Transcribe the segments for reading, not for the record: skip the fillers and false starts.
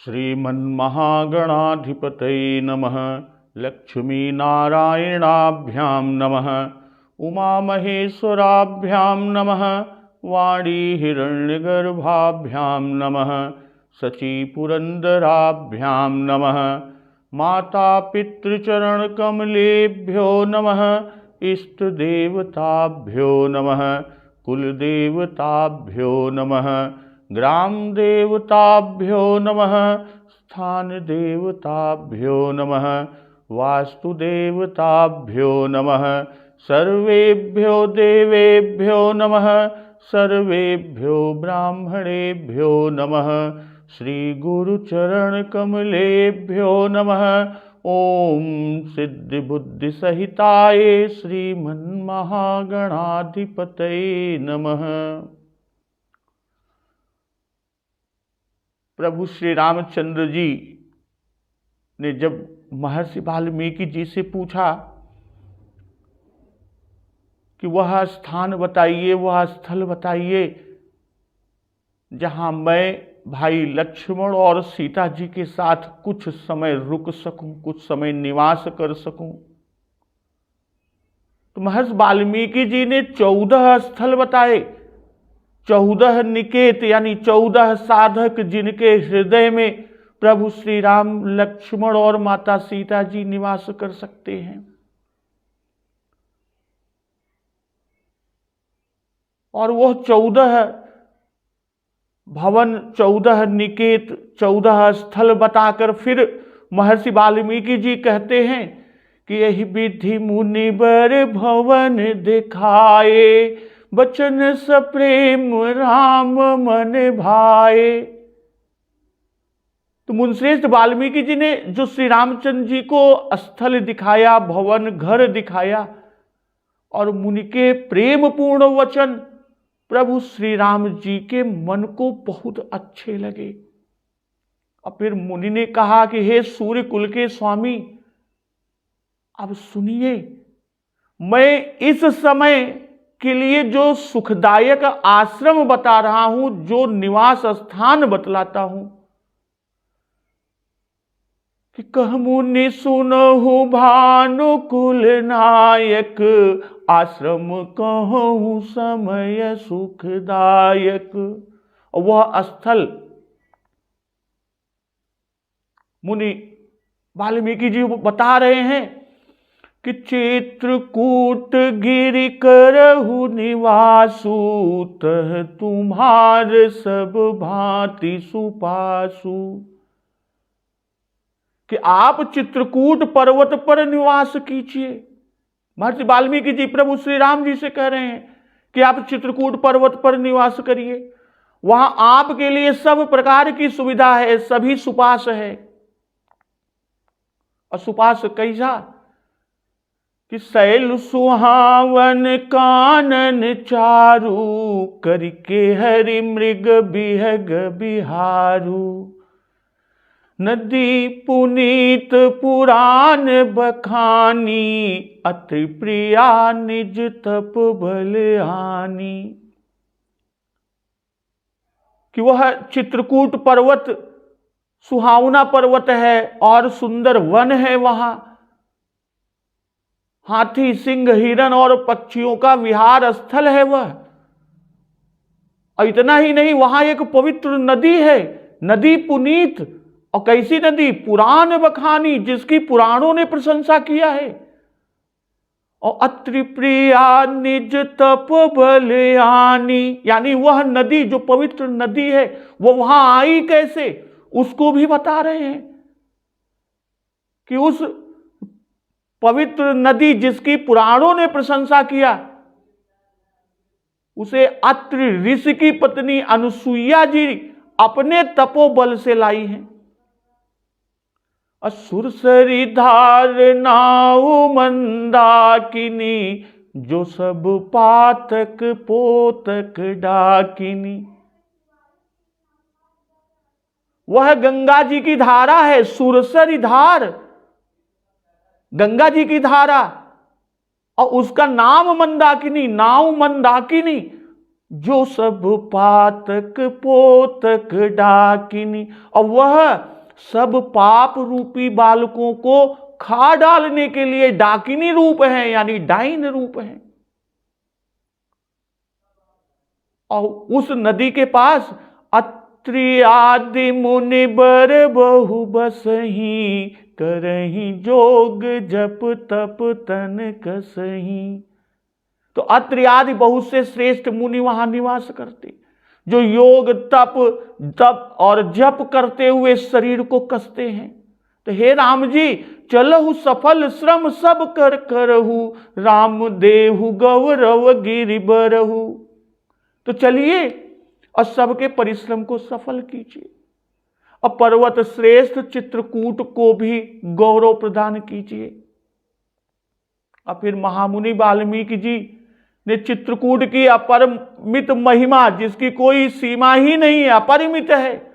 श्रीमन्महागणाधिपतये नमः। लक्ष्मीनारायणाभ्यां नमः। उमामहेश्वराभ्यां नमः। वाणीहिरण्यगर्भाभ्यां नमः। शचीपुरन्दराभ्यां नमः। मातापितृचरणकमलेभ्यो नमः। इष्टदेवताभ्यो नमः। कुलदेवताभ्यो नमः। ग्रामदेवताभ्यो नमः। स्थानदेवताभ्यो नमः। वास्तुदेवताभ्यो नमः। सर्वेभ्यो देवेभ्यो नमः। सर्वेभ्यो ब्राह्मणेभ्यो नमः। श्रीगुरुचरणकमलेभ्यो नमः। ओम सिद्धिबुद्धिसहिताय श्रीमन्महागणाधिपतये नमः। प्रभु श्री रामचंद्र जी ने जब महर्षि वाल्मीकि जी से पूछा कि वह स्थान बताइए, वह स्थल बताइए जहां मैं भाई लक्ष्मण और सीता जी के साथ कुछ समय रुक सकूं, कुछ समय निवास कर सकूं, तो महर्षि वाल्मीकि जी ने 14 स्थल बताए। 14 निकेत यानी 14 साधक जिनके हृदय में प्रभु श्री राम, लक्ष्मण और माता सीता जी निवास कर सकते हैं। और वह 14 भवन, 14 निकेत, 14 स्थल बताकर फिर महर्षि वाल्मीकि जी कहते हैं कि यही विधि मुनिवर भवन दिखाए, बचन सप्रेम राम मन भाए। तो मुनिश्रेष्ठ वाल्मीकि जी ने जो श्री रामचंद्र जी को स्थल दिखाया, भवन, घर दिखाया, और मुनि के प्रेम पूर्ण वचन प्रभु श्री राम जी के मन को बहुत अच्छे लगे। और फिर मुनि ने कहा कि हे सूर्य कुल के स्वामी, अब सुनिए, मैं इस समय के लिए जो सुखदायक आश्रम बता रहा हूं, जो निवास स्थान बतलाता हूं, कि कह मुनि सुनहु भानुकुल नायक, आश्रम कहूं समय सुखदायक। वह स्थल मुनि वाल्मीकि जी बता रहे हैं कि चित्रकूट गिरि करहु निवासु, तह तुम्हार सब भांति सुपासु। कि आप चित्रकूट पर्वत पर निवास कीजिए। महर्षि वाल्मीकि जी प्रभु श्री राम जी से कह रहे हैं कि आप चित्रकूट पर्वत पर निवास करिए, वहां आपके लिए सब प्रकार की सुविधा है, सभी सुपास है। और सुपास कैसा कि शैल सुहावन कानन चारु, करके हरि मृग बिहग बिहारू। नदी पुनीत पुराण बखानी, अति प्रिया निज तप बलहानी। कि वह चित्रकूट पर्वत सुहावना पर्वत है और सुंदर वन है। वहां हाथी, सिंह, हिरण और पक्षियों का विहार स्थल है वह। और इतना ही नहीं, वहां एक पवित्र नदी है, नदी पुनीत। और कैसी नदी? पुराण बखानी, जिसकी पुराणों ने प्रशंसा किया है। और अत्रि प्रिया निज तप बलहानी, यानी वह नदी जो पवित्र नदी है वो वहां आई कैसे, उसको भी बता रहे हैं कि उस पवित्र नदी जिसकी पुराणों ने प्रशंसा किया, उसे अत्रि ऋषि की पत्नी अनुसुईया जी अपने तपोबल से लाई हैं। असुरसरी धार नाउ मंदाकिनी, जो सब पातक पोतक डाकिनी। वह गंगा जी की धारा है, सुरसरी धार, गंगा जी की धारा, और उसका नाम मंदाकिनी, नाव मंदाकिनी, जो सब पातक पोतक डाकिनी, और वह सब पाप रूपी बालकों को खा डालने के लिए डाकिनी रूप है, यानी डाइन रूप है। और उस नदी के पास अत्रि आदि मुनि बर बहु बसही, करही जोग जप तप तन कसही। तो अत्रि आदि बहुत से श्रेष्ठ मुनि वहां निवास करते, जो योग तप और जप करते हुए शरीर को कसते हैं। तो हे राम जी, चलहु सफल श्रम सब कर करहु, राम देहु गौरव गिरि बरहु। तो चलिए और सबके परिश्रम को सफल कीजिए, और पर्वत श्रेष्ठ चित्रकूट को भी गौरव प्रदान कीजिए। और फिर महामुनि वाल्मीकि जी ने चित्रकूट की अपरिमित महिमा, जिसकी कोई सीमा ही नहीं है, अपरिमित है,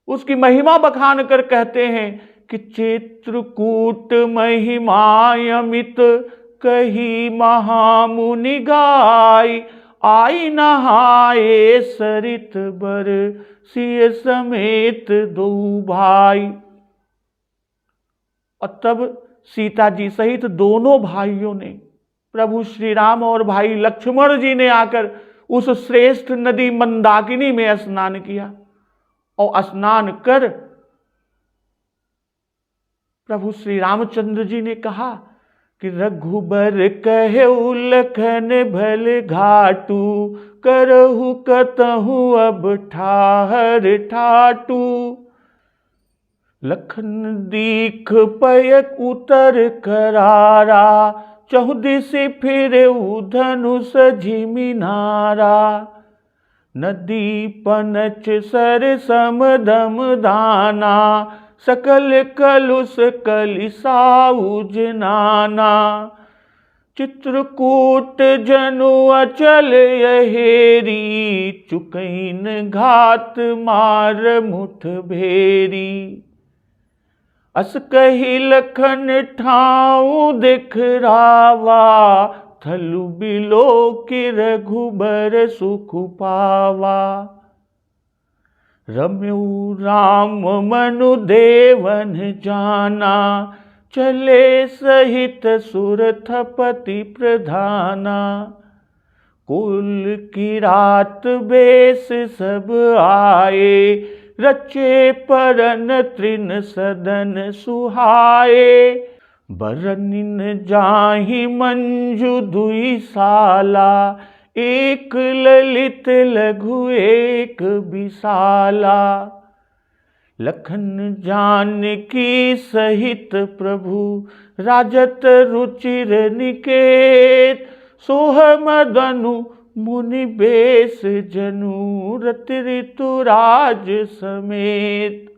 उसकी महिमा बखान कर कहते हैं कि चित्रकूट महिमा अमित, कही महामुनि गाय, आई नहाए सरित बर, सिय समेत दो भाई। और तब सीता जी सहित दोनों भाइयों ने, प्रभु श्री राम और भाई लक्ष्मण जी ने आकर उस श्रेष्ठ नदी मंदाकिनी में स्नान किया। और स्नान कर प्रभु श्री रामचंद्र जी ने कहा कि रघुबर कहेउ लखन भल घाटू, करहु कतहु अब ठाहर ठाटू। लखन दीख पयक उतर करारा, चहुदिसि फिरेउ धनुष झिमिनारा। नदी पनच सर समदम दाना, सकल कलुष कलिसाउज नाना। चित्रकूट जनु अचल यहेरी, चुकैन घात मार मुठ भेरी। अस कही लखन ठाऊ दिखरावा, थलु बिलो कि रघुबर सुख पावा। रम्यु राम मनु देवन जाना, चले सहित सुरथपति प्रधाना। कुल की रात बेस सब आए, रचे परन तृण सदन सुहाए। बरनिन जाहि मंजु दुई साला, एक ललित लघु एक विशाला। लखन जानकी सहित प्रभु, राजत रुचिर निकेत। सोह मदनु मुनि बेस जनु, रति ऋतुराज समेत।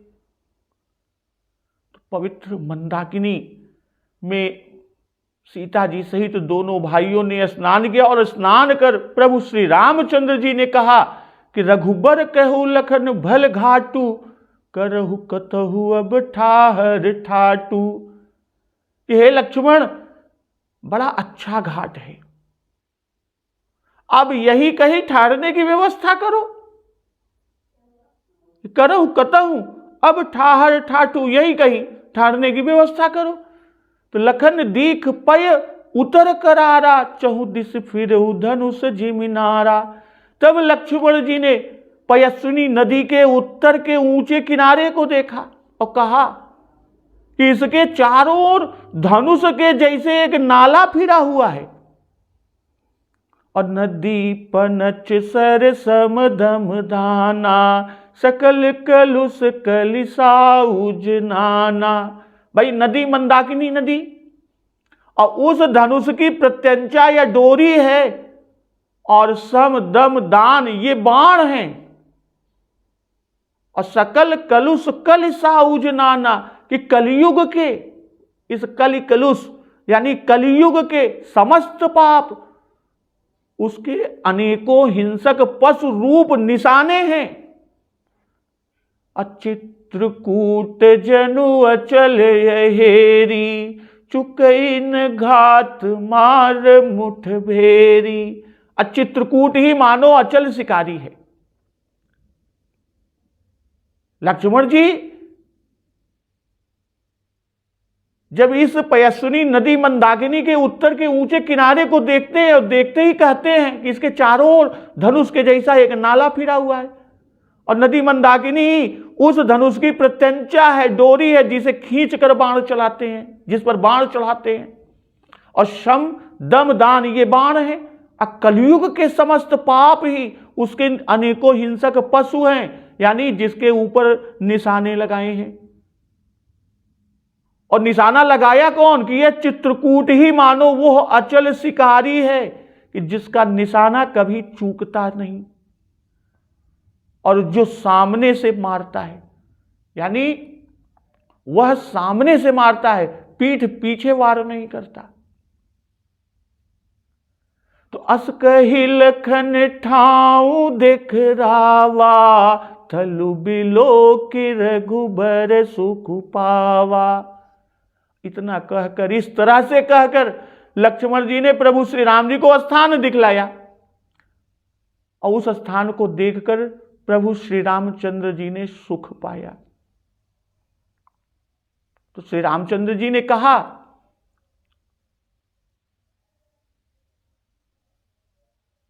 पवित्र मंदाकिनी में सीता जी सहित दोनों भाइयों ने स्नान किया, और स्नान कर प्रभु श्री रामचंद्र जी ने कहा कि रघुबर कहु लखन भल घाटू, करहु कतहु अब ठाहर ठाटू। हे लक्ष्मण, बड़ा अच्छा घाट है, अब यही कहीं ठहरने की व्यवस्था करो। करहु कतहु अब ठाहर ठाटू, यही कहीं ठहरने की व्यवस्था करो। तो लखन दीख पय उतर करारा, चहुदिस फिरहु धनुष झिमिनारा। तब लक्ष्मण जी ने पयस्विनी नदी के उत्तर के ऊंचे किनारे को देखा और कहा कि इसके चारों ओर धनुष के जैसे एक नाला फिरा हुआ है, और नदी पनच सर समदम दाना, सकल कलुष कलिसाउज नाना। भाई नदी मंदाकिनी नदी, और उस धनुष की प्रत्यंचा या डोरी है, और सम दम दान ये बाण हैं, और सकल कलुष कलिसाउज नाना, कि कलियुग के इस कलि कलुष यानी कलियुग के समस्त पाप, उसके अनेकों हिंसक पशु रूप निशाने हैं। चित्रकूट जनु अचल यहेरी, चुकैन घात मार मुठ भेरी। चित्रकूट ही मानो अचल शिकारी है। लक्ष्मण जी जब इस पयस्विनी नदी मंदाकिनी के उत्तर के ऊंचे किनारे को देखते हैं और देखते ही कहते हैं कि इसके चारों ओर धनुष के जैसा एक नाला फिरा हुआ है, और नदी मंदाकिनी उस धनुष की प्रत्यंचा है, डोरी है, जिसे खींच कर बाण चलाते हैं, जिस पर बाण चढ़ाते हैं। और शम दम दान ये बाण है। कलयुग के समस्त पाप ही उसके अनेकों हिंसक पशु हैं, यानी जिसके ऊपर निशाने लगाए हैं। और निशाना लगाया कौन कि यह चित्रकूट ही मानो वो अचल शिकारी है कि जिसका निशाना कभी चूकता नहीं, और जो सामने से मारता है, यानी वह सामने से मारता है, पीठ पीछे वार नहीं करता। तो अस कही लखन ठाऊ देख रावा, थलु बिलो कि रघुबर सुख पावा। इतना कहकर, इस तरह से कहकर लक्ष्मण जी ने प्रभु श्री राम जी को स्थान दिखलाया, और उस स्थान को देखकर प्रभु श्री रामचंद्र जी ने सुख पाया। तो श्री रामचंद्र जी ने कहा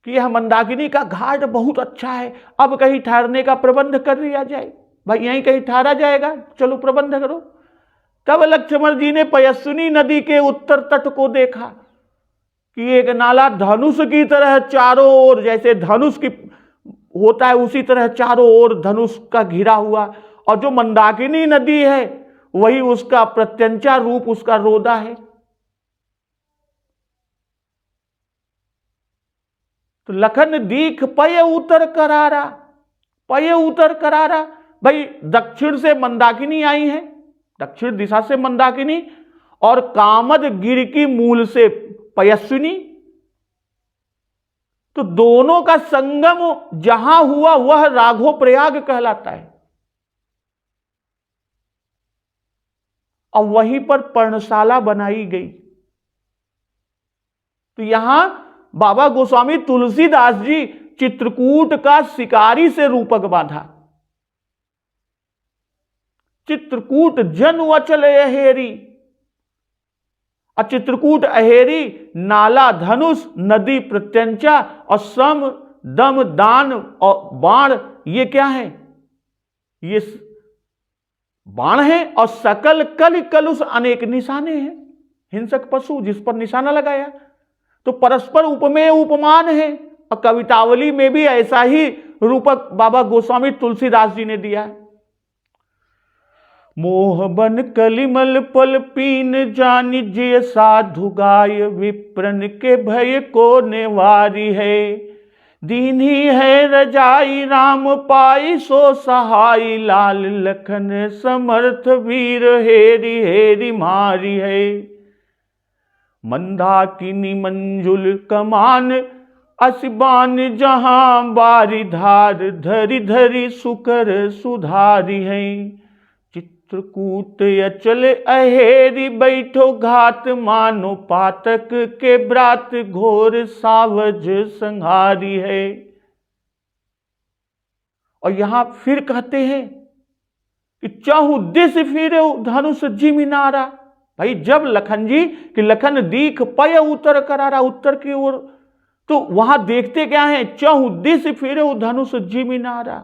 कि यह मंदाकिनी का घाट बहुत अच्छा है, अब कहीं ठहरने का प्रबंध कर लिया जाए। भाई यहीं कहीं ठहरा जाएगा, चलो प्रबंध करो। तब लक्ष्मण जी ने पयस्विनी नदी के उत्तर तट को देखा कि एक नाला धनुष की तरह चारों ओर, जैसे धनुष की होता है उसी तरह चारों ओर धनुष का घिरा हुआ, और जो मंदाकिनी नदी है वही उसका प्रत्यंचा रूप, उसका रोदा है। तो लखन दीख पय उतर करारा, पय उतर करारा। भाई दक्षिण से मंदाकिनी आई है, दक्षिण दिशा से मंदाकिनी, और कामद गिर की मूल से पयस्विनी। तो दोनों का संगम जहां हुआ वह राघो प्रयाग कहलाता है, और वहीं पर पर्णशाला बनाई गई। तो यहां बाबा गोस्वामी तुलसीदास जी चित्रकूट का शिकारी से रूपक बांधा। चित्रकूट जन अचल अहेरी, चित्रकूट अहेरी, नाला धनुष, नदी प्रत्यंचा, और सम दम दान और बाण, ये क्या है? ये बाण है। और सकल कल कलुष, अनेक निशाने हैं, हिंसक पशु जिस पर निशाना लगाया। तो परस्पर उपमेय उपमान है, और कवितावली में भी ऐसा ही रूपक बाबा गोस्वामी तुलसीदास जी ने दिया है। मोह बन कलिमल पल पीन जानि जिय साधु गाय, विप्रन के भय को निवारी है। दीन्ही है रजाई राम पाई, सो सहाई लाल लखन समर्थ वीर, हेरी हेरी मारी है। मंदाकिनी मंजुल कमान, असिबान जहां बारी धार, धरी धरी सुकर सुधारी है। चित्रकूट अचल अहेरी, बैठो घात मानो पातक के ब्रात, घोर सावज संहारी है। और यहां फिर कहते हैं कि चाहू दिस फिरे धनुष जिमिनारा। भाई जब लखन जी कि लखन दीख पय उतर करारा, उत्तर की ओर, तो वहां देखते क्या है? चाहू दिस फिरे धनुष जिमिनारा।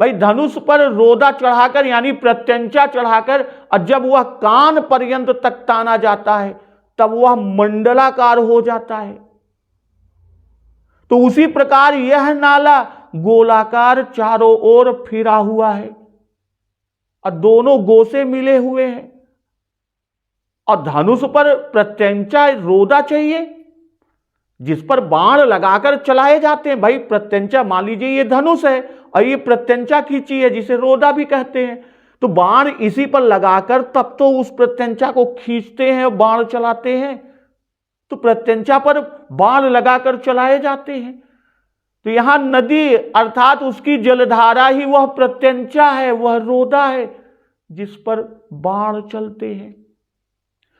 भाई धनुष पर रोदा चढ़ाकर, यानी प्रत्यंचा चढ़ाकर, और जब वह कान पर्यंत तक ताना जाता है तब वह मंडलाकार हो जाता है। तो उसी प्रकार यह नाला गोलाकार चारों ओर फिरा हुआ है, और दोनों गोसे मिले हुए हैं। और धनुष पर प्रत्यंचा रोदा चाहिए, जिस पर बाण लगाकर चलाए जाते हैं। भाई प्रत्यंचा, मान लीजिए ये धनुष है और ये प्रत्यंचा खींची है, जिसे रोदा भी कहते हैं। तो बाण इसी पर लगाकर तब तो उस प्रत्यंचा को खींचते हैं और बाण चलाते हैं। तो प्रत्यंचा पर बाण लगाकर चलाए जाते हैं। तो यहां नदी अर्थात उसकी जलधारा ही वह प्रत्यंचा है, वह रोदा है जिस पर बाण चलते हैं।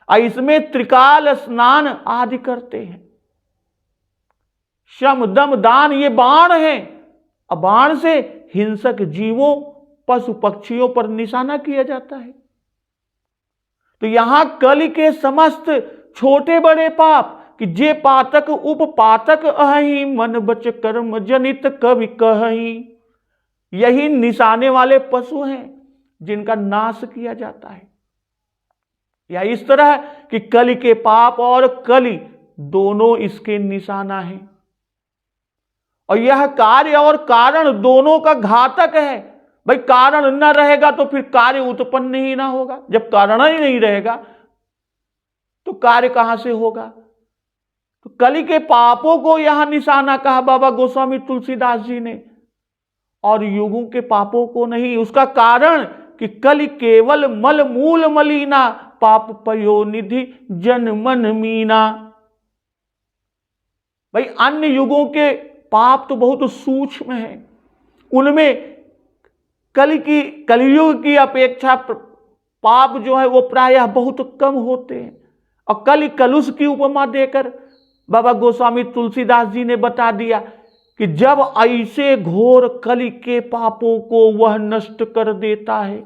और इसमें त्रिकाल स्नान आदि करते हैं। शम दम दान ये बाण हैं, और बाण से हिंसक जीवों पशु पक्षियों पर निशाना किया जाता है। तो यहां कलि के समस्त छोटे बड़े पाप कि जे पातक उपपातक अहि, मन बच कर्म जनित कवि कहि, यही निशाने वाले पशु हैं जिनका नाश किया जाता है। या इस तरह कि कलि के पाप और कलि दोनों इसके निशाना हैं, और यह कार्य और कारण दोनों का घातक है। भाई कारण न रहेगा तो फिर कार्य उत्पन्न ही ना होगा, जब कारण ही नहीं रहेगा तो कार्य कहां से होगा। तो कलि के पापों को यहां निशाना कहा बाबा गोस्वामी तुलसीदास जी ने, और युगों के पापों को नहीं। उसका कारण कि कलि केवल मल मूल मलीना, पाप पयो निधि जन मन मीना। भाई अन्य युगों के पाप तो बहुत सूक्ष्म है, उनमें कलियुग की अपेक्षा पाप जो है वो प्रायः बहुत कम होते हैं। और कलि कलुष की उपमा देकर बाबा गोस्वामी तुलसीदास जी ने बता दिया कि जब ऐसे घोर कलि के पापों को वह नष्ट कर देता है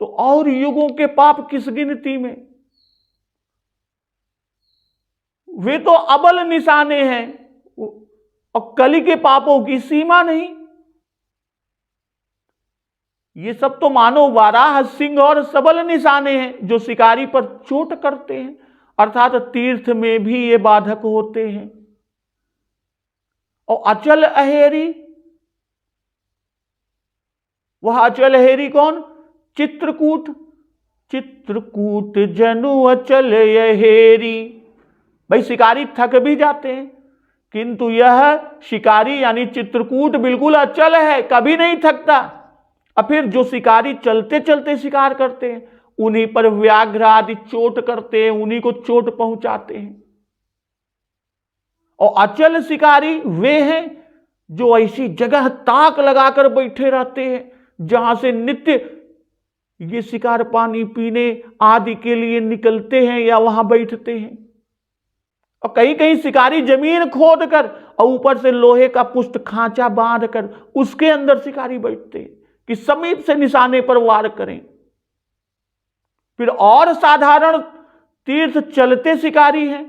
तो और युगों के पाप किस गिनती में, वे तो अबल निशाने हैं, और कलि के पापों की सीमा नहीं। ये सब तो मानो वाराह सिंह और सबल निशाने हैं जो शिकारी पर चोट करते हैं, अर्थात तीर्थ में भी ये बाधक होते हैं। और अचल अहेरी, वह अचल अहेरी कौन? चित्रकूट। चित्रकूट जनु अचल अहेरी। भाई शिकारी थक भी जाते हैं, किंतु यह शिकारी यानी चित्रकूट बिल्कुल अचल है, कभी नहीं थकता। और फिर जो शिकारी चलते चलते शिकार करते हैं उन्हीं पर व्याघ्र आदि चोट करते हैं, उन्हीं को चोट पहुंचाते हैं। और अचल शिकारी वे हैं जो ऐसी जगह ताक लगाकर बैठे रहते हैं जहां से नित्य ये शिकार पानी पीने आदि के लिए निकलते हैं या वहां बैठते हैं। और कहीं कहीं शिकारी जमीन खोद कर और ऊपर से लोहे का पुष्ट खांचा बांध कर उसके अंदर शिकारी बैठते हैं कि समीप से निशाने पर वार करें। फिर और साधारण तीर्थ चलते शिकारी हैं,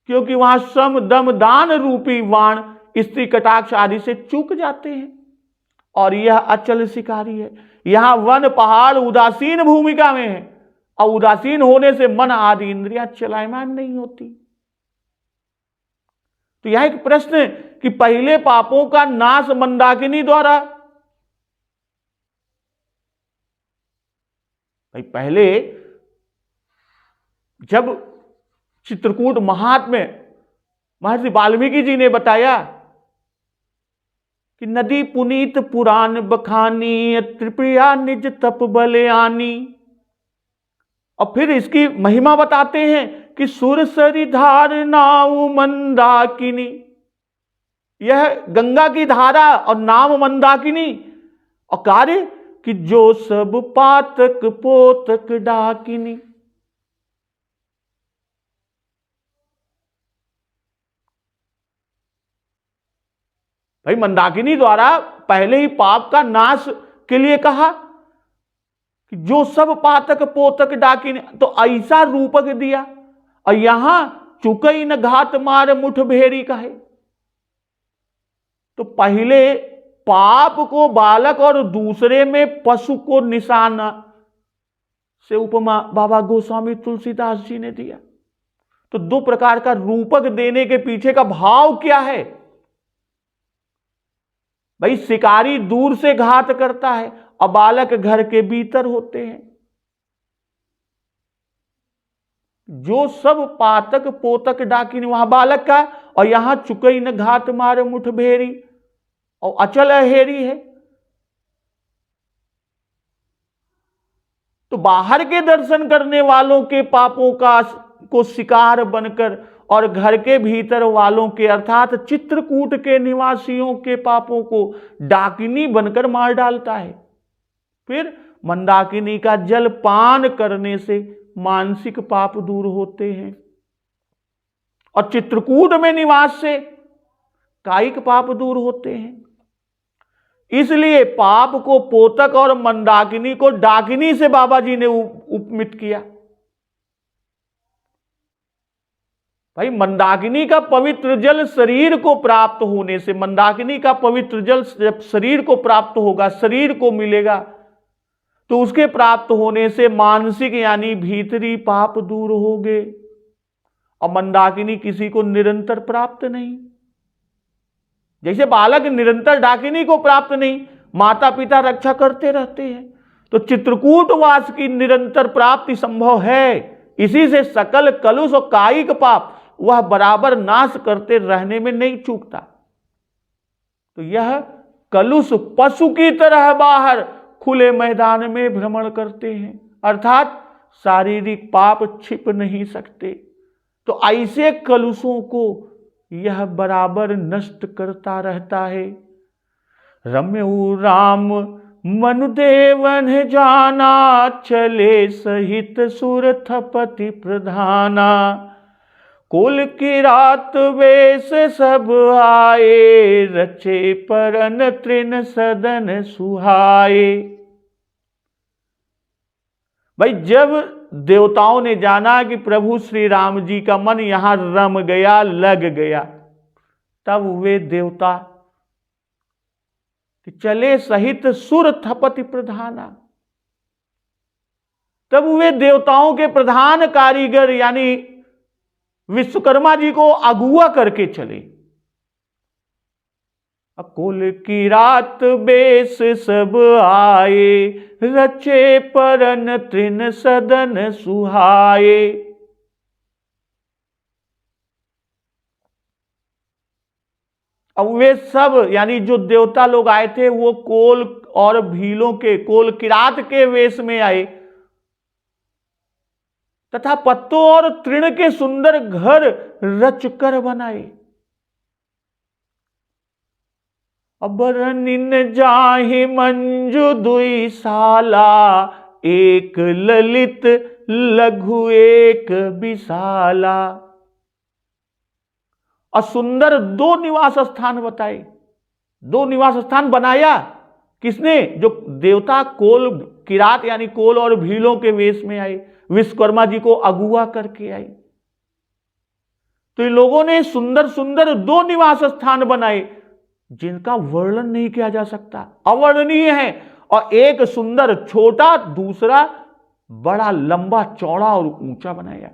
क्योंकि वहां सम दम दान रूपी बाण स्त्री कटाक्ष आदि से चूक जाते हैं। और यह अचल शिकारी है, यहां वन पहाड़ उदासीन भूमिका में है, और उदासीन होने से मन आदि इंद्रियां चलायमान नहीं होती। तो यह एक प्रश्न है कि पहले पापों का नाश मंदाकिनी द्वारा, भाई पहले जब चित्रकूट महात्म्य महर्षि वाल्मीकि जी ने बताया कि नदी पुनीत पुराण बखानी त्रिप्रिया निज तप बलयानी, और फिर इसकी महिमा बताते हैं कि सुरसरी धार नाव मंदाकिनी, यह गंगा की धारा और नाम मंदाकिनी, और कार्य कि जो सब पातक पोतक डाकिनी। भाई मंदाकिनी द्वारा पहले ही पाप का नाश के लिए कहा कि जो सब पातक पोतक डाकिनी, तो ऐसा रूपक दिया। और यहां चुकई न घात मार मुठ भेरी कहे, तो पहले पाप को बालक और दूसरे में पशु को निशाना से उपमा बाबा गोस्वामी तुलसीदास जी ने दिया। तो दो प्रकार का रूपक देने के पीछे का भाव क्या है? भाई शिकारी दूर से घात करता है और बालक घर के भीतर होते हैं। जो सब पातक पोतक डाकिनी, वहां बालक का, और यहां चुकई न घात मार मुठ भेरी और अचल अहेरी है। तो बाहर के दर्शन करने वालों के पापों को शिकार बनकर और घर के भीतर वालों के अर्थात चित्रकूट के निवासियों के पापों को डाकिनी बनकर मार डालता है। फिर मंदाकिनी का जल पान करने से मानसिक पाप दूर होते हैं। और चित्रकूट में निवास से कायिक पाप दूर होते हैं। इसलिए पाप को पोतक और मंदाकिनी को डाकिनी से बाबा जी ने उपमित किया। भाई मंदाकिनी का पवित्र जल शरीर को प्राप्त होने से, मंदाकिनी का पवित्र जल जब शरीर को प्राप्त होगा, शरीर को मिलेगा, तो उसके प्राप्त होने से मानसिक यानी भीतरी पाप दूर होंगे। और मंदाकिनी किसी को निरंतर प्राप्त नहीं, जैसे बालक निरंतर डाकिनी को प्राप्त नहीं, माता पिता रक्षा करते रहते हैं, तो चित्रकूट वास की निरंतर प्राप्ति संभव है। इसी से सकल कलुष और कायिक पाप वह बराबर नाश करते रहने में नहीं चूकता। तो यह कलुष पशु की तरह बाहर खुले मैदान में भ्रमण करते हैं, अर्थात शारीरिक पाप छिप नहीं सकते। तो ऐसे कलुषों को यह बराबर नष्ट करता रहता है। रम्यऊ राम मनुदेवन जाना, चले सहित सुरथपति प्रधाना। कुल की रात वेश सब आए, रचे परन तृण सदन सुहाए। भाई जब देवताओं ने जाना कि प्रभु श्री राम जी का मन यहां रम गया, लग गया, तब वे देवता चले सहित सुर थपति प्रधाना। तब वे देवताओं के प्रधान कारीगर यानी विश्वकर्मा जी को अगुआ करके चले। कुल की रात बेस सब आए, रचे परन तृण सदन सुहाए। अब वे सब यानी जो देवता लोग आए थे वो कोल और भीलों के, कोल किरात के वेश में आए तथा पत्तों और तृण के सुंदर घर रचकर बनाए। अबरनिन जाहि मंजू दुई साला, एक ललित लघु एक विशाला। और सुंदर दो निवास स्थान बताए, दो निवास स्थान बनाया। किसने? जो देवता कोल किरात यानी कोल और भीलों के वेश में आए, विश्वकर्मा जी को अगुआ करके आए। तो इन लोगों ने सुंदर सुंदर दो निवास स्थान बनाए जिनका वर्णन नहीं किया जा सकता, अवर्णनीय है। और एक सुंदर छोटा, दूसरा बड़ा लंबा चौड़ा और ऊंचा बनाया।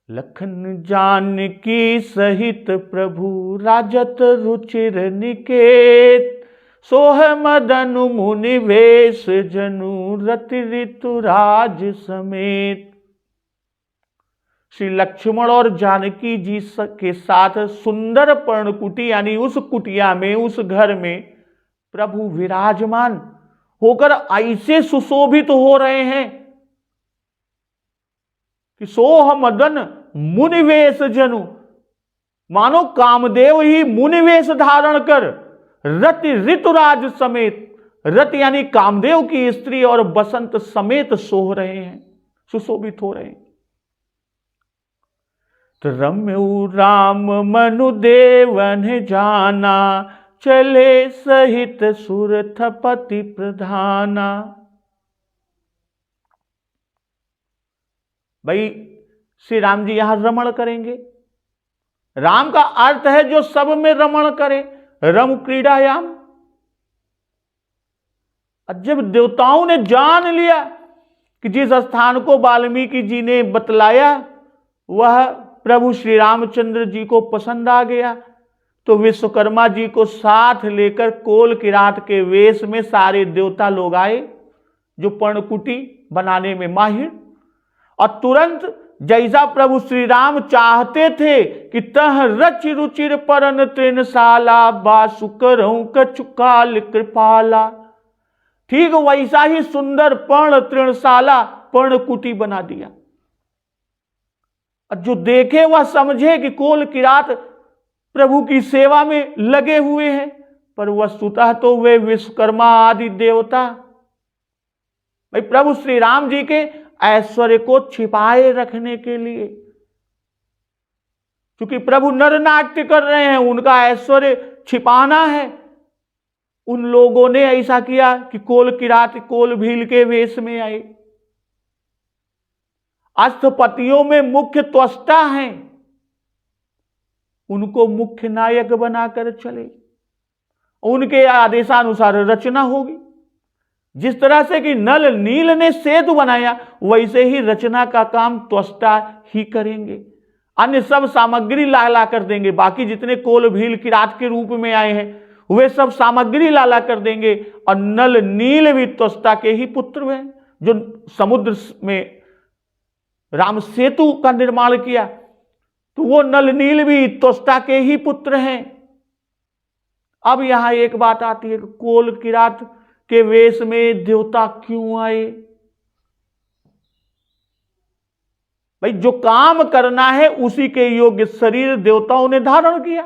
लखन जानकी सहित प्रभु राजत रुचिर निकेत, सोह मदन मुनि वेश जनु रति ऋतुराज समेत। श्री लक्ष्मण और जानकी जी के साथ सुंदर पर्णकुटी यानी उस कुटिया में, उस घर में प्रभु विराजमान होकर ऐसे सुशोभित हो रहे हैं कि सोह मदन मुनिवेश जनु, मानो कामदेव ही मुनिवेश धारण कर रति ऋतुराज समेत, रति यानी कामदेव की स्त्री और बसंत समेत सोह रहे हैं, सुशोभित हो रहे हैं। तो रम्यऊ राम मनुदेवन जाना, चले सहित सुरथपति प्रधाना। भाई श्री राम जी यहां रमण करेंगे। राम का अर्थ है जो सब में रमण करे, रम क्रीड़ायाम। जब देवताओं ने जान लिया कि जिस स्थान को वाल्मीकि जी ने बतलाया वह प्रभु श्री रामचंद्र जी को पसंद आ गया, तो विश्वकर्मा जी को साथ लेकर कोल किरात के वेश में सारे देवता लोग आए जो पर्णकुटी बनाने में माहिर। और तुरंत जैसा प्रभु श्री राम चाहते थे कि तह रच रुचिर परन तृणशाला, बासुकरहु कछुकाल कृपाला, ठीक वैसा ही सुंदर पर्ण तृणशाला, पर्णकुटी बना दिया। जो देखे वह समझे कि कोल किरात प्रभु की सेवा में लगे हुए हैं, पर वस्तुतः तो वे विश्वकर्मा आदि देवता भाई प्रभु श्री राम जी के ऐश्वर्य को छिपाए रखने के लिए, क्योंकि प्रभु नर नाट्य कर रहे हैं, उनका ऐश्वर्य छिपाना है। उन लोगों ने ऐसा किया कि कोल किरात कोल भील के वेश में आए। अष्टपतियों में मुख्य त्वष्टा हैं, उनको मुख्य नायक बनाकर चले, उनके आदेशानुसार रचना होगी। जिस तरह से कि नल नील ने सेतु बनाया, वैसे ही रचना का काम त्वष्टा ही करेंगे। अन्य सब सामग्री ला कर देंगे। बाकी जितने कोल भील किरात के रूप में आए हैं वे सब सामग्री ला कर देंगे। और नल नील भी त्वष्टा के ही पुत्र हैं, जो समुद्र में राम सेतु का निर्माण किया, तो वो नल नील भी त्वष्टा के ही पुत्र हैं। अब यहां एक बात आती है कि कोल किरात के वेश में देवता क्यों आए? भाई जो काम करना है उसी के योग्य शरीर देवताओं ने धारण किया,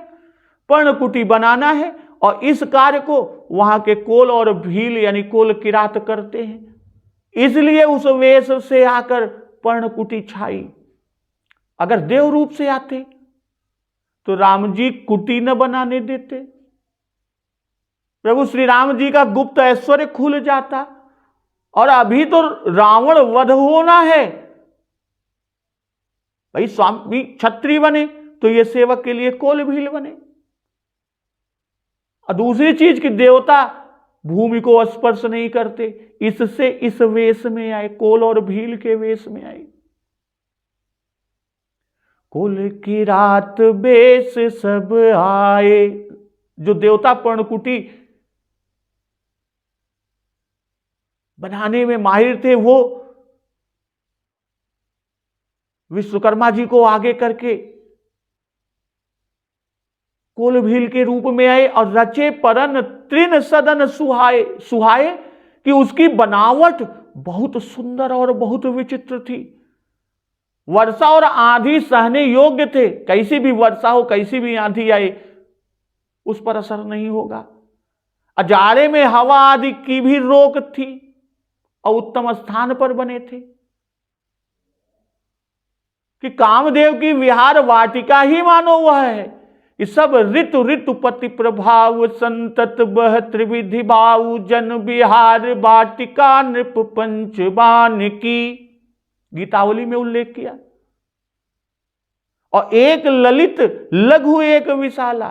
पर्णकुटी बनाना है, और इस कार्य को वहां के कोल और भील यानी कोल किरात करते हैं। इसलिए उस वेश से आकर पर्णकुटी छाई। अगर देव रूप से आते तो राम जी कुटी न बनाने देते, प्रभु श्री राम जी का गुप्त ऐश्वर्य खुल जाता। और अभी तो रावण वध होना है। भाई स्वामी क्षत्रिय बने तो ये सेवक के लिए कोल भील बने। और दूसरी चीज कि देवता भूमि को स्पर्श नहीं करते, इससे इस वेश में आए, कोल और भील के वेश में आए। कोल किरात बेश सब आए। जो देवता पर्णकुटी बनाने में माहिर थे, वो विश्वकर्मा जी को आगे करके कोल भील के रूप में आए और रचे परन तृण सदन सुहाए। सुहाए कि उसकी बनावट बहुत सुंदर और बहुत विचित्र थी। वर्षा और आंधी सहने योग्य थे, कैसी भी वर्षा हो, कैसी भी आंधी आए, उस पर असर नहीं होगा। अजाड़े में हवा आदि की भी रोक थी और उत्तम स्थान पर बने थे कि कामदेव की विहार वाटिका ही मानो वह है। ये सब ऋतु ऋतुपति प्रभाव संतत बह त्रिविधि बाऊ जन विहार वाटिका नृप पंचबान की, गीतावली में उल्लेख किया। और एक ललित लघु एक विशाला,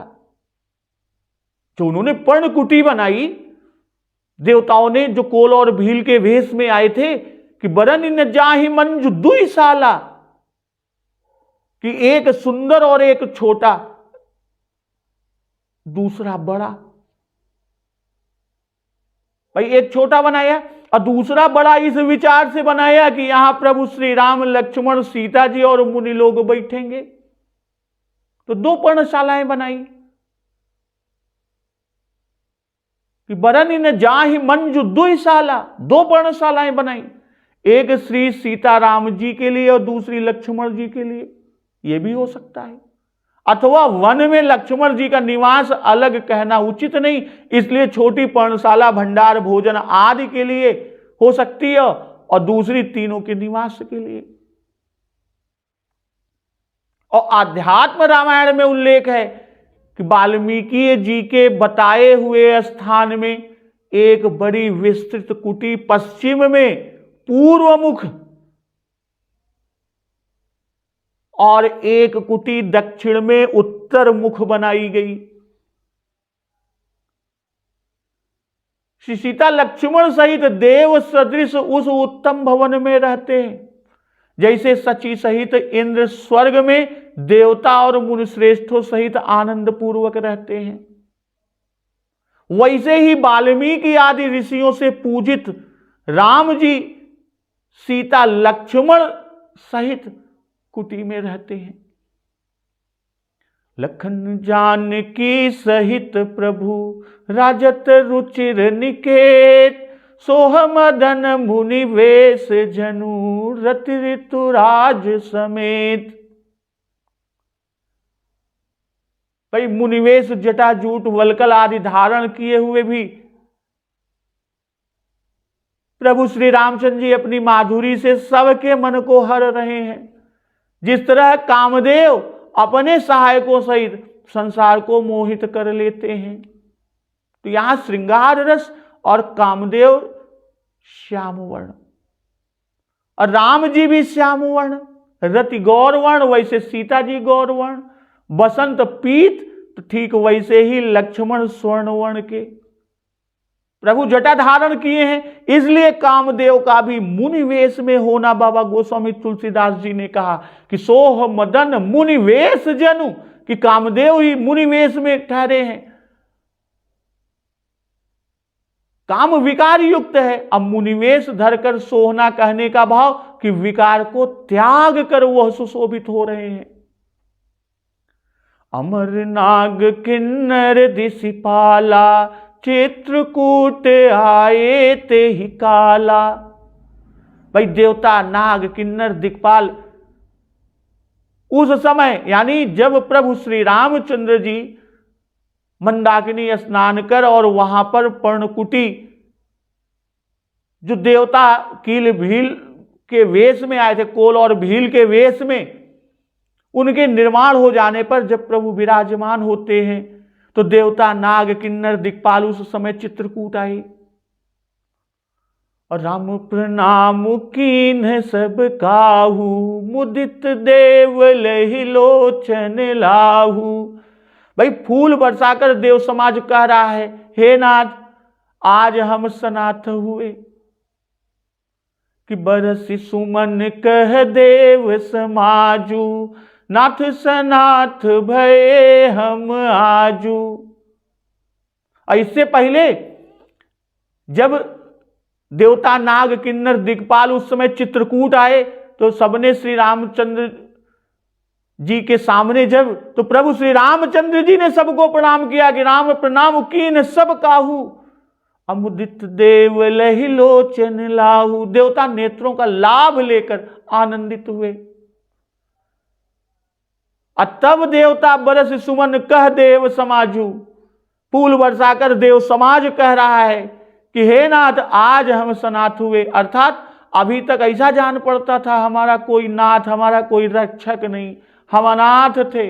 जो उन्होंने पर्णकुटी बनाई देवताओं ने, जो कोल और भील के वेश में आए थे, कि बरन न जाहि मंजु दुई साला, कि एक सुंदर और एक छोटा, दूसरा बड़ा। भाई एक छोटा बनाया और दूसरा बड़ा इस विचार से बनाया कि यहां प्रभु श्री राम लक्ष्मण सीता जी और मुनि लोग बैठेंगे, तो दो पर्णशालाएं बनाई कि बरन न जाहि मंजु दुई साला, दो पर्णशालाएं बनाई, एक श्री सीताराम जी के लिए और दूसरी लक्ष्मण जी के लिए। यह भी हो सकता है। अथवा वन में लक्ष्मण जी का निवास अलग कहना उचित नहीं, इसलिए छोटी पर्णशाला भंडार भोजन आदि के लिए हो सकती है और दूसरी तीनों के निवास के लिए। और आध्यात्म रामायण में उल्लेख है कि वाल्मीकि जी के बताए हुए स्थान में एक बड़ी विस्तृत कुटी पश्चिम में पूर्व मुख और एक कुटी दक्षिण में उत्तर मुख बनाई गई। श्री सीता लक्ष्मण सहित देव सदृश उस उत्तम भवन में रहते हैं, जैसे सची सहित इंद्र स्वर्ग में देवता और मुनिश्रेष्ठों सहित आनंद पूर्वक रहते हैं। वैसे ही वाल्मीकि आदि ऋषियों से पूजित राम जी सीता लक्ष्मण सहित कुटी में रहते हैं। लखन जानकी सहित प्रभु राजत रुचिर निकेत, सोह मदन मुनि वेश जनु रति ऋतुराज समेत। भाई मुनिवेश जटाजूट वलकल आदि धारण किए हुए भी प्रभु श्री रामचंद्र जी अपनी माधुरी से सबके मन को हर रहे हैं। जिस तरह कामदेव अपने सहायकों सहित संसार को मोहित कर लेते हैं, तो यहां श्रृंगार रस और कामदेव श्याम वर्ण, और राम जी भी श्याम वर्ण, रति गौर वर्ण, वैसे सीता जी गौर वर्ण, बसंत पीत, तो ठीक वैसे ही लक्ष्मण स्वर्ण वर्ण के प्रभु जटा धारण किए हैं। इसलिए कामदेव का भी मुनि वेश में होना, बाबा गोस्वामी तुलसीदास जी ने कहा कि सोह मदन मुनि वेश जनु, कि कामदेव ही मुनि वेश में ठहरे हैं। काम विकार युक्त है। अब मुनिवेश धरकर सोहना कहने का भाव कि विकार को त्याग कर वह सुशोभित हो रहे हैं। अमर नाग किन्नर दिशिपाला, चित्रकूट आए ते ही काला। भाई देवता, नाग, किन्नर, दिक्पाल उस समय, यानी जब प्रभु श्री रामचंद्र जी मंदाकिनी स्नान कर और वहां पर पर्णकुटी, जो देवता कील भील के वेश में आए थे, कोल और भील के वेश में, उनके निर्माण हो जाने पर जब प्रभु विराजमान होते हैं तो देवता, नाग, किन्नर, दिक्पाल उस समय चित्रकूट आए और राम प्रणाम कीन्ह सब काहू, मुदित देव लहि लोचन लाहू। भाई फूल बरसाकर देव समाज कह रहा है, हे नाथ आज हम सनाथ हुए, कि बरसी सुमन कह देव समाजू, नाथ सनाथ भये हम आजू। इससे पहले जब देवता, नाग, किन्नर, दिक्पाल उस समय चित्रकूट आए तो सबने श्री रामचंद्र जी के सामने जब, तो प्रभु श्री रामचंद्र जी ने सबको प्रणाम किया कि राम प्रणाम कीन सब काहू, अमुदित देव लहि लोचन लाहू। देवता नेत्रों का लाभ लेकर आनंदित हुए। तब देवता बरस सुमन कह देव समाजू, फूल बरसाकर देव समाज कह रहा है कि हे नाथ आज हम सनाथ हुए। अर्थात अभी तक ऐसा जान पड़ता था हमारा कोई नाथ, हमारा कोई रक्षक नहीं, हम अनाथ थे।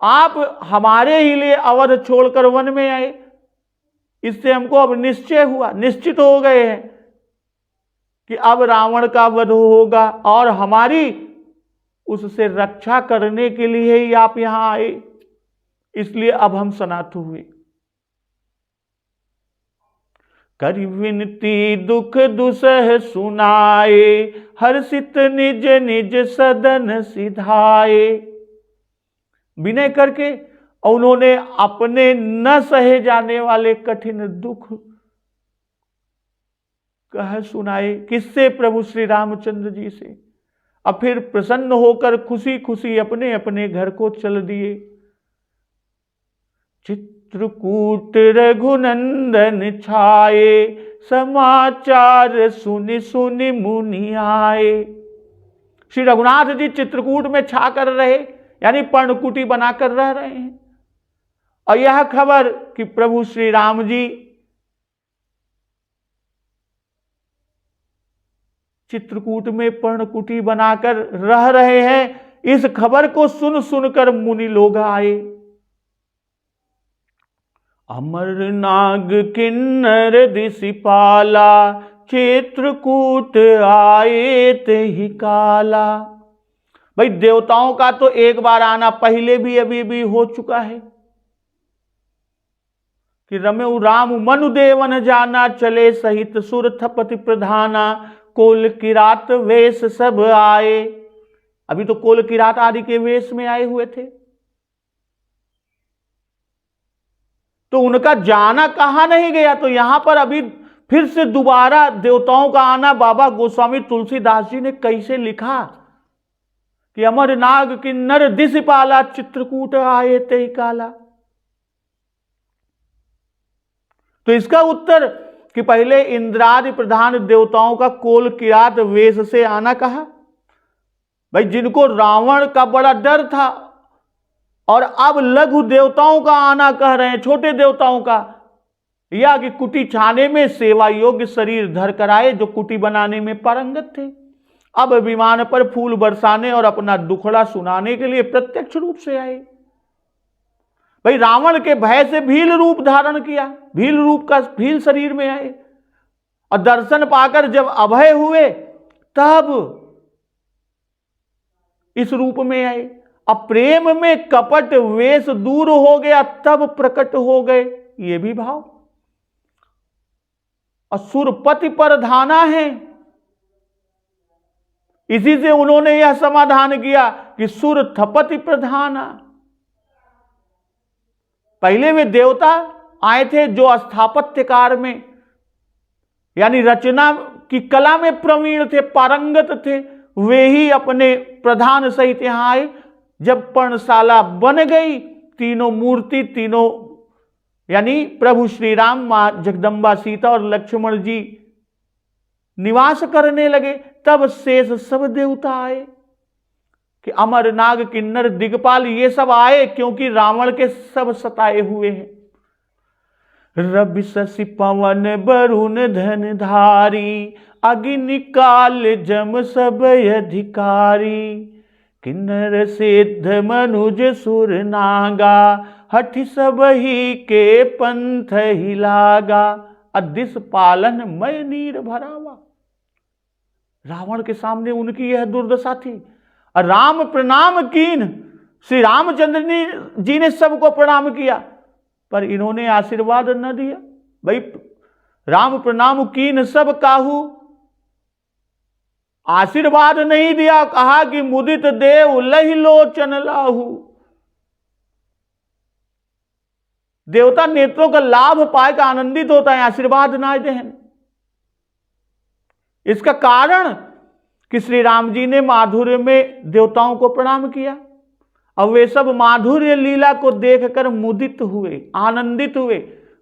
आप हमारे ही लिए अवध छोड़कर वन में आए, इससे हमको अब निश्चय हुआ, निश्चित हो गए हैं कि अब रावण का वध होगा और हमारी उससे रक्षा करने के लिए ही आप यहां आए, इसलिए अब हम सनाथ हुए। करि विनती दुख दुसह सुनाए, हर्षित निज निज सदन सिधाए। विनय करके उन्होंने अपने न सहे जाने वाले कठिन दुख कह सुनाए। किससे? प्रभु श्री रामचंद्र जी से। अब फिर प्रसन्न होकर खुशी खुशी अपने अपने घर को चल दिए। चित्रकूट रघुनंदन छाए, समाचार सुनि सुनि मुनि आए। श्री रघुनाथ जी चित्रकूट में छा कर रहे, यानी पर्णकुटी बनाकर रह रहे हैं। और यह खबर कि प्रभु श्री राम जी चित्रकूट में पर्णकुटी बनाकर रह रहे हैं, इस खबर को सुन सुनकर मुनि लोग आए। अमर नाग किन्नर दिशिपाला, चित्रकूट आए ते ही काला। भाई देवताओं का तो एक बार आना पहले भी अभी भी हो चुका है कि रमेउ राम मनुदेवन जाना, चले सहित सुर थपति प्रधाना, कोल किरात वेश सब आए। अभी तो कोल किरात आदि के वेश में आए हुए थे, तो उनका जाना कहां नहीं गया। तो यहां पर अभी फिर से दोबारा देवताओं का आना बाबा गोस्वामी तुलसीदास जी ने कैसे लिखा कि अमर नाग किन्नर दिशिपाला, चित्रकूट आए ते ही काला। तो इसका उत्तर कि पहले इंद्रादि प्रधान देवताओं का कोल किरात वेश से आना कहा। भाई जिनको रावण का बड़ा डर था और अब लघु देवताओं का आना कह रहे हैं, छोटे देवताओं का, या कि कुटी छाने में सेवा योग्य शरीर धर कर आए, जो कुटी बनाने में पारंगत थे। अब विमान पर फूल बरसाने और अपना दुखड़ा सुनाने के लिए प्रत्यक्ष रूप से आए। भाई रावण के भय से भील रूप धारण किया, भील रूप का भील शरीर में आए, और दर्शन पाकर जब अभय हुए तब इस रूप में आए। अब प्रेम में कपट वेश दूर हो गया तब प्रकट हो गए, ये भी भाव। और सुरपति पर धाना है, इसी से उन्होंने यह समाधान किया कि सुर थपति प्रधाना। पहले वे देवता आए थे जो स्थापत्य कार्य में यानी रचना की कला में प्रवीण थे, पारंगत थे, वे ही अपने प्रधान सहित यहां आए। जब पर्णशाला बन गई, तीनों मूर्ति, तीनों यानी प्रभु श्री राम, मां जगदम्बा सीता और लक्ष्मण जी निवास करने लगे, तब शेष सब देवता आए कि अमर, नाग, किन्नर, दिगपाल ये सब आए, क्योंकि रावण के सब सताए हुए हैं। रवि शशि पवन वरुण धनधारी, अग्नि काल जम सब अधिकारी, किन्नर सिद्ध मनुज सुर नागा, हठ सब ही के पंथ ही लागा, अदिस पालन मय नीर भरावा। रावण के सामने उनकी यह दुर्दशा थी। और राम प्रणाम कीन, श्री रामचंद्र जी ने सबको प्रणाम किया, पर इन्होंने आशीर्वाद न दिया। भाई राम प्रणाम कीन सब काहू, आशीर्वाद नहीं दिया, कहा कि मुदित देव लहि लोचन लाहू। देवता नेत्रों का लाभ पाए का आनंदित होता है, आशीर्वाद ना दें। इसका कारण कि श्री राम जी ने माधुर्य में देवताओं को प्रणाम किया, और वे सब माधुर्य लीला को देखकर मुदित हुए, आनंदित हुए,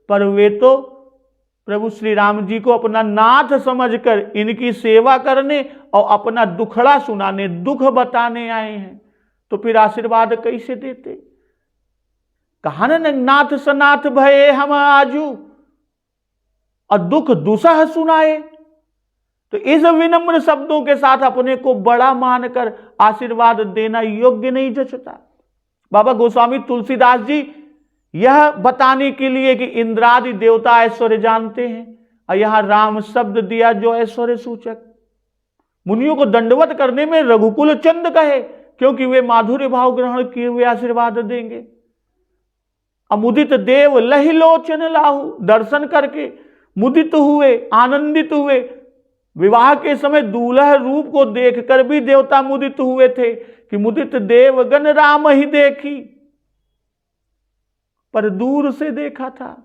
पर वे तो प्रभु श्री राम जी को अपना नाथ समझकर इनकी सेवा करने और अपना दुखड़ा सुनाने, दुख बताने आए हैं, तो फिर आशीर्वाद कैसे देते। कहा न नाथ सनाथ भये हम आजू, और दुख दुसह सुनाए। तो इस विनम्र शब्दों के साथ अपने को बड़ा मानकर आशीर्वाद देना योग्य नहीं जचता। बाबा गोस्वामी तुलसीदास जी यह बताने के लिए कि इंद्रादि देवता ऐश्वर्य जानते हैं, और यहां राम शब्द दिया जो ऐश्वर्य सूचक। मुनियों को दंडवत करने में रघुकुल चंद कहे, क्योंकि वे माधुर्य भाव ग्रहण किए हुए आशीर्वाद देंगे। अमुदित देव लहि लोचन लाहू, दर्शन करके मुदित हुए, आनंदित हुए। विवाह के समय दूल्हा रूप को देखकर भी देवता मुदित हुए थे कि मुदित देवगण राम ही देखी, पर दूर से देखा था,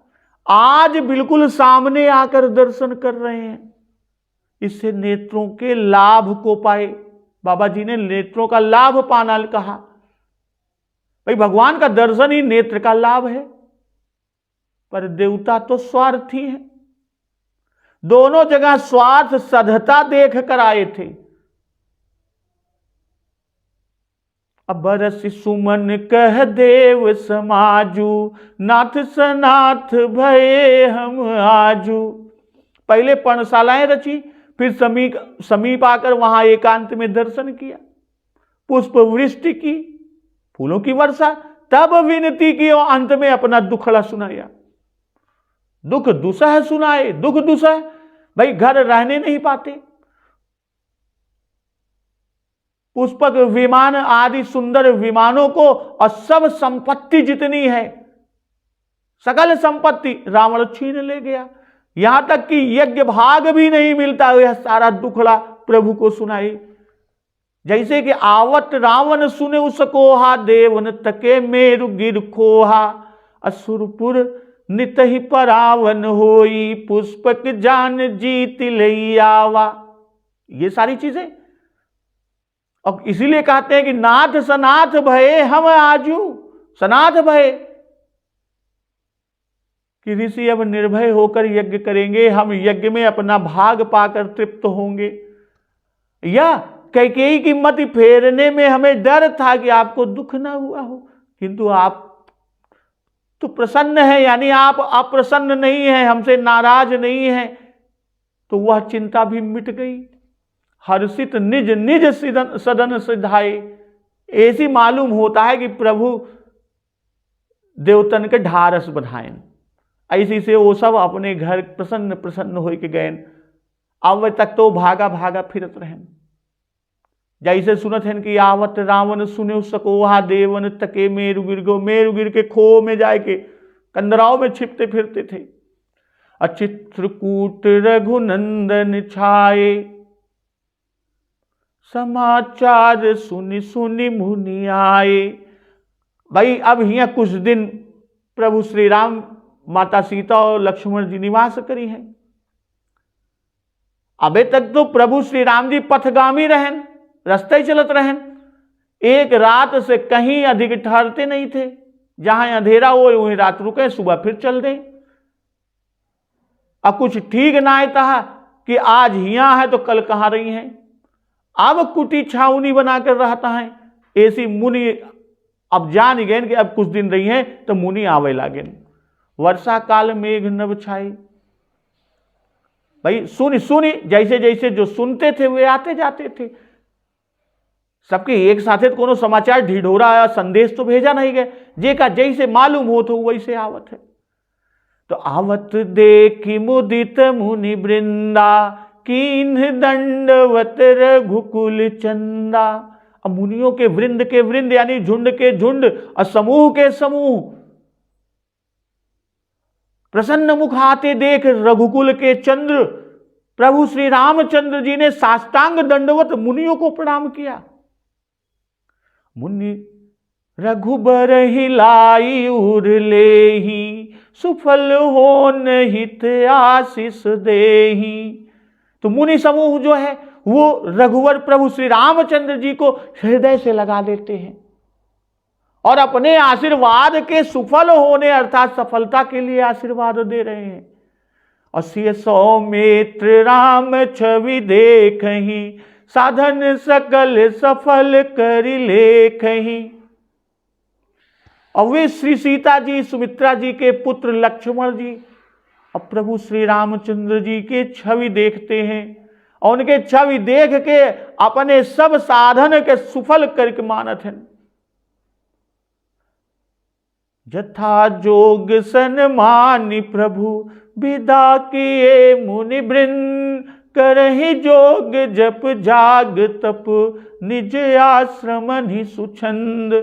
आज बिल्कुल सामने आकर दर्शन कर रहे हैं। इससे नेत्रों के लाभ को पाए। बाबा जी ने नेत्रों का लाभ पाना कहा। भाई भगवान का दर्शन ही नेत्र का लाभ है, पर देवता तो स्वार्थी हैं, दोनों जगह स्वार्थ सधता देख कर आए थे। अबरस सुमन कह देव समाजू, नाथ सनाथ भये हम आजू। पहले पर्णशालाएं रची, फिर समीप आकर वहां एकांत में दर्शन किया, पुष्प वृष्टि की, फूलों की वर्षा, तब विनती की और अंत में अपना दुखड़ा सुनाया। दुख दुसह सुनाए, दुख दुसह। भाई घर रहने नहीं पाते, पुष्पक विमान आदि सुंदर विमानों को और सब संपत्ति जितनी है, सकल संपत्ति रावण छीन ले गया। यहां तक कि यज्ञ भाग भी नहीं मिलता, यह सारा दुखड़ा प्रभु को सुनाई। जैसे कि आवत रावण सुने उसकोहा, देवन तके मेरु गिर खोहा, असुरपुर नित ही परावन होई, पुष्पक जान जीत लैयावा। ये सारी चीजें, और इसीलिए कहते हैं कि नाथ सनाथ भये हम आजू। सनाथ भय कि ऋषि अब निर्भय होकर यज्ञ करेंगे, हम यज्ञ में अपना भाग पाकर तृप्त होंगे। या कैकेयी की मति फेरने में हमें डर था कि आपको दुख ना हुआ हो, किंतु आप तो प्रसन्न है, यानी आप अप्रसन्न नहीं है, हमसे नाराज नहीं है। तो वह चिंता भी मिट गई। हर्षित निज निज सदन सिधाए। ऐसी मालूम होता है कि प्रभु देवतन के ढारस बधाएं। ऐसी से वो सब अपने घर प्रसन्न प्रसन्न हो के गए। अब तक तो भागा भागा फिरत रहे। जैसे सुनत हैं कि आवत रावण सुने सकोहा देवन तके मेरु गिर गो। मेरु गिर के खो में जाए के कंदराओं में छिपते फिरते थे। अचित्रकूट रघुनंदन छाए। समाचार सुनि सुनि मुनि आए। भाई अब यहाँ कुछ दिन प्रभु श्री राम, माता सीता और लक्ष्मण जी निवास करी हैं। अबे तक तो प्रभु श्री राम जी पथगामी रहन, रास्ते चलत रहन। एक रात से कहीं अधिक ठहरते नहीं थे। जहां अंधेरा हो वहीं रात रुके, सुबह फिर चल दे। अब कुछ ठीक ना है था कि आज यहाँ है तो कल कहाँ रही हैं। अब कुटी छावनी बनाकर रहता है। ऐसी मुनि अब जान गए कि अब कुछ दिन रही हैं तो मुनि आवे लागे। वर्षा काल मेघ नभ छाई। भाई सुनी सुनी जैसे जैसे जो सुनते थे वे आते जाते थे। सबके एक साथे तो कोनो समाचार ढिढोरा या संदेश तो भेजा नहीं गए। जे का जैसे मालूम हो तो वैसे आवत है। तो आवत देखी मुदित मुनि वृंदा। कीन्ह दंडवत रघुकुल चंदा। अब मुनियों के वृंद यानी झुंड के झुंड और समूह के समूह प्रसन्न मुख आते देख रघुकुल के चंद्र प्रभु श्री रामचंद्र जी ने साष्टांग दंडवत मुनियों को प्रणाम किया। मुनि रघुबर हिलाई उर लेहि। सुफल होन हित आशीष देहि। तो मुनि समूह जो है वो रघुवर प्रभु श्री रामचंद्र जी को हृदय से लगा लेते हैं और अपने आशीर्वाद के सुफल होने अर्थात सफलता के लिए आशीर्वाद दे रहे हैं। और सिय सौमित्र राम छवि देखहि। साधन सकल सफल करि लेखहि। और वे श्री सीता जी, सुमित्रा जी के पुत्र लक्ष्मण जी और प्रभु श्री रामचंद्र जी के छवि देखते हैं और उनके छवि देख के अपने सब साधन के सुफल करके मानत हैं। जथा जोग सन्मानि प्रभु विदा किए मुनि वृंद। करहि जोग जप जाग तप निज आश्रम नि सुछंद।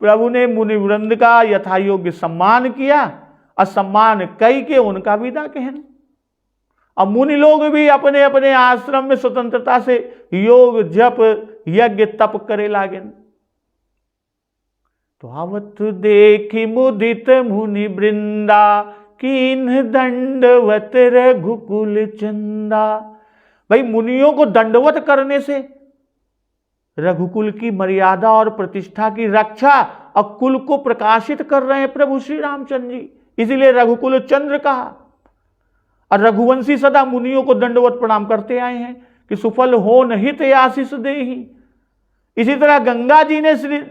प्रभु ने मुनि वृंद का यथा योग्य सम्मान किया और सम्मान कई के उनका विदा कहन। अब मुनि लोग भी अपने अपने आश्रम में स्वतंत्रता से योग जप यज्ञ तप करे लागे। तो आवत देखी मुदित मुनि वृंदा। कीन्ह दंडवत रघुकुल चंदा। भाई मुनियों को दंडवत करने से रघुकुल की मर्यादा और प्रतिष्ठा की रक्षा और कुल को प्रकाशित कर रहे हैं प्रभु श्री रामचंद्र जी। इसीलिए रघुकुल चंद्र कहा। और रघुवंशी सदा मुनियों को दंडवत प्रणाम करते आए हैं कि सुफल हो हित आशीष देहि। इसी तरह गंगा जी ने श्री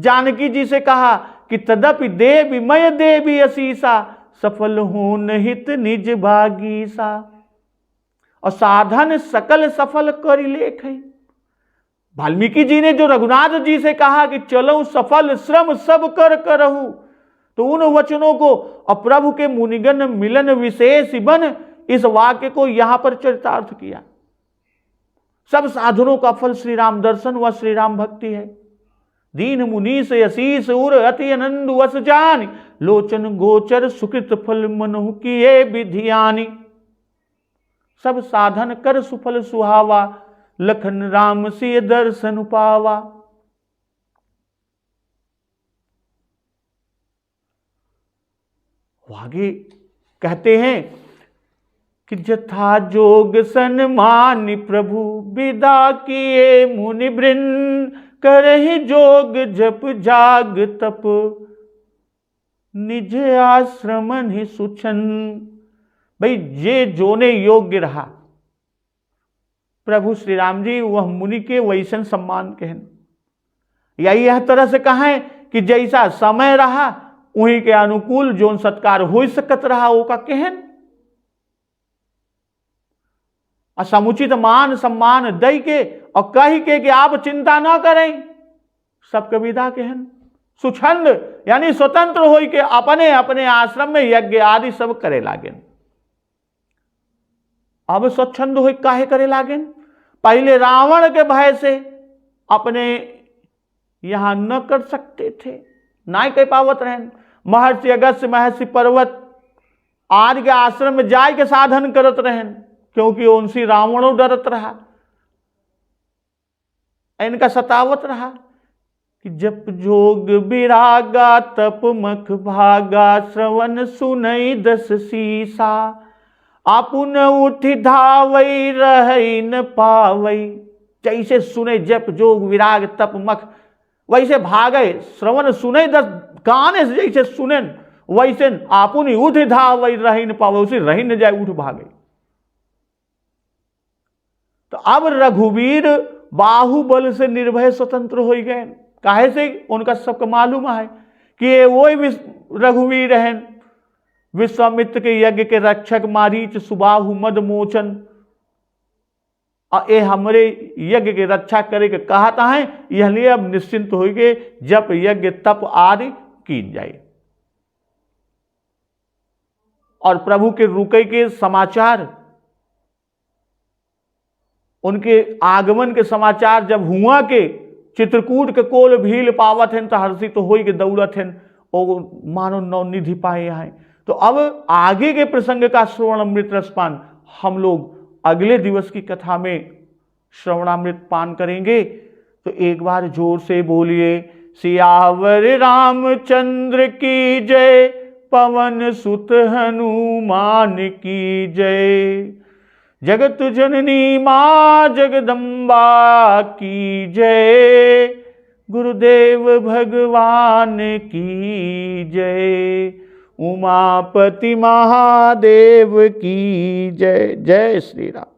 जानकी जी से कहा कि तदपि देवी मय देवी असीसा। सफल हो हित निज भागीसा। और साधन सकल सफल करि लेखहि। वाल्मीकि जी ने जो रघुनाथ जी से कहा कि चलो सफल श्रम सब कर करहु। तो उन वचनों को और प्रभु के मुनिगण मिलन विशेष बन इस वाक्य को यहां पर चरितार्थ किया। सब साधनों का फल श्री राम दर्शन व श्री राम भक्ति है। दीन मुनि से असीस उर अति आनंद वस जानि। लोचन गोचर सुकृत फल मनहु किए विधियानि। सब साधन कर सुफल सुहावा। लखन राम सिय दर्शन पावा। आगे कहते हैं कि जथा जोग सन्मानि प्रभु विदा किए मुनि वृंद। करहि जोग जप जाग तप निज आश्रम नि सुछंद। भाई जे जोने योग्य रहा प्रभु श्री राम जी वह मुनि के वैसन सम्मान कहन। या यह तरह से कहा है कि जैसा समय रहा उही के अनुकूल जोन सत्कार हो सकत रहा ओका केहन समुचित मान सम्मान दई के और कही के कि आप चिंता ना करें, सबके विदा केहन सुछंद यानी स्वतंत्र होई के अपने अपने आश्रम में यज्ञ आदि सब करे लागेन। अब स्वच्छंद होई काहे करे लागेन? पहले रावण के भय से अपने यहां न कर सकते थे, ना कह पावत रहन। महर्षि अगस्त्य महर्षि पर्वत आदि के आश्रम में जाय के साधन करत रहन, क्योंकि उनसे रावणों डरत रहा, इनका सतावत रहा कि जप जोग विरागा तप मख भागा श्रवण सुनई दस सीसा आपुन उठ धावई रहई न पावई। जैसे सुने जप जोग विराग तप मख वैसे भागे, श्रवण सुने दस काने से जैसे सुने वैसे आपुन उठ धावई रहई न पावई, उसे रही न जाए उठ भागे। तो अब रघुवीर बाहुबल से निर्भय स्वतंत्र हो गए। काहे से? उनका सबको मालूम है कि ये वही रघुवीर हैं, विश्वामित्र के यज्ञ के रक्षक, मारीच सुबाहु मद मोचन, और ये हमरे यज्ञ के रक्षा करे के कहता है। यह लिए अब निश्चिंत हो गए, जब यज्ञ तप आदि की जाए। और प्रभु के रुके के समाचार, उनके आगमन के समाचार जब हुआ के चित्रकूट के कोल भील पावत हैं तो हर्षित तो हो के दौड़त हैं और मानो नवनिधि पाए हैं। तो अब आगे के प्रसंग का श्रवणामृत रसपान हम लोग अगले दिवस की कथा में श्रवणामृत पान करेंगे। तो एक बार जोर से बोलिए, सियावर रामचंद्र की जय, पवन सुत हनुमान की जय, जगत जननी मां जगदम्बा की जय, गुरुदेव भगवान की जय, उमापति महादेव की जय। जय श्री राम।